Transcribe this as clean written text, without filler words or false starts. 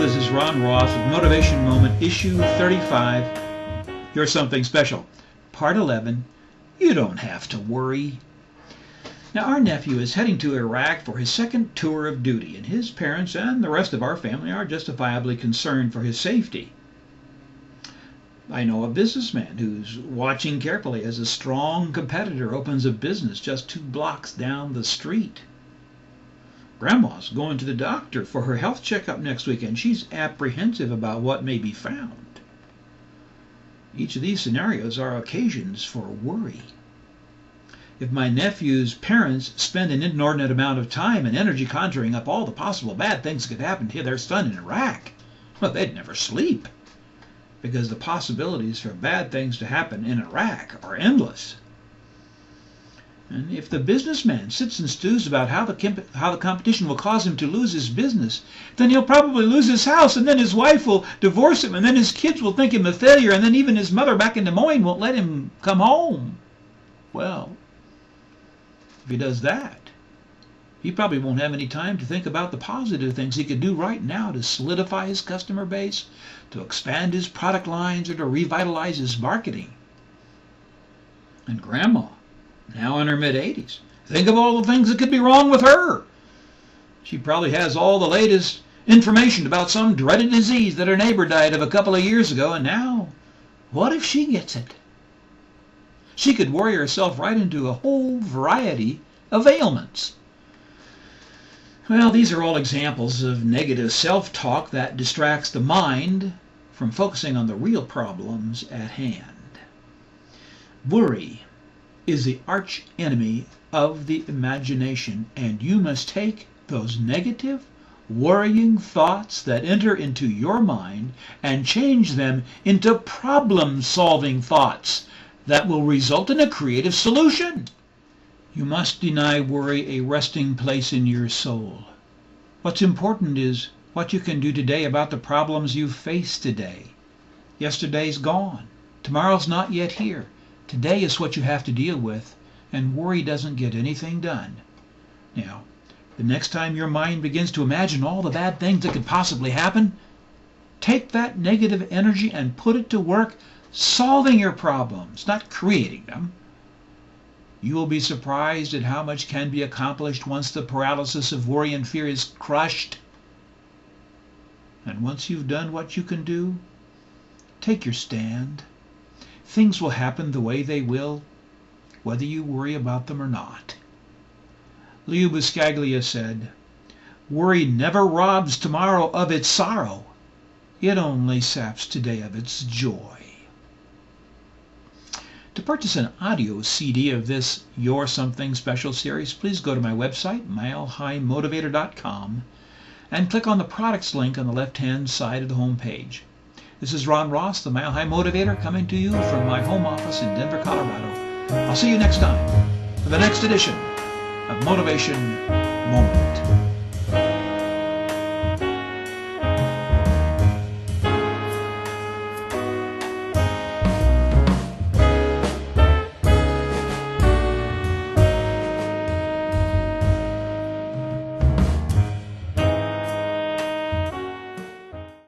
This is Ron Ross with Motivation Moment, Issue 35, You're Something Special. Part 11, You Don't Have to Worry. Now, our nephew is heading to Iraq for his second tour of duty, and his parents and the rest of our family are justifiably concerned for his safety. I know a businessman who's watching carefully as a strong competitor opens a business just 2 blocks down the street. Grandma's going to the doctor for her health checkup next week, and she's apprehensive about what may be found. Each of these scenarios are occasions for worry. If my nephew's parents spend an inordinate amount of time and energy conjuring up all the possible bad things that could happen to their son in Iraq, well, they'd never sleep, because the possibilities for bad things to happen in Iraq are endless. And if the businessman sits and stews about how the competition will cause him to lose his business, then he'll probably lose his house, and then his wife will divorce him, and then his kids will think him a failure, and then even his mother back in Des Moines won't let him come home. Well, if he does that, he probably won't have any time to think about the positive things he could do right now to solidify his customer base, to expand his product lines, or to revitalize his marketing. And Grandma, now in her mid-80s, think of all the things that could be wrong with her. She probably has all the latest information about some dreaded disease that her neighbor died of a couple of years ago, and now, what if she gets it? She could worry herself right into a whole variety of ailments. Well, these are all examples of negative self-talk that distracts the mind from focusing on the real problems at hand. Worry is the arch enemy of the imagination, and you must take those negative, worrying thoughts that enter into your mind and change them into problem-solving thoughts that will result in a creative solution. You must deny worry a resting place in your soul. What's important is what you can do today about the problems you face today. Yesterday's gone. Tomorrow's not yet here. Today is what you have to deal with, and worry doesn't get anything done. Now, the next time your mind begins to imagine all the bad things that could possibly happen, take that negative energy and put it to work solving your problems, not creating them. You will be surprised at how much can be accomplished once the paralysis of worry and fear is crushed. And once you've done what you can do, take your stand. Things will happen the way they will, whether you worry about them or not. Leo Buscaglia said, "Worry never robs tomorrow of its sorrow. It only saps today of its joy." To purchase an audio CD of this You're Something Special series, please go to my website, milehighmotivator.com, and click on the products link on the left-hand side of the home page. This is Ron Ross, the Mile High Motivator, coming to you from my home office in Denver, Colorado. I'll see you next time for the next edition of Motivation Moment.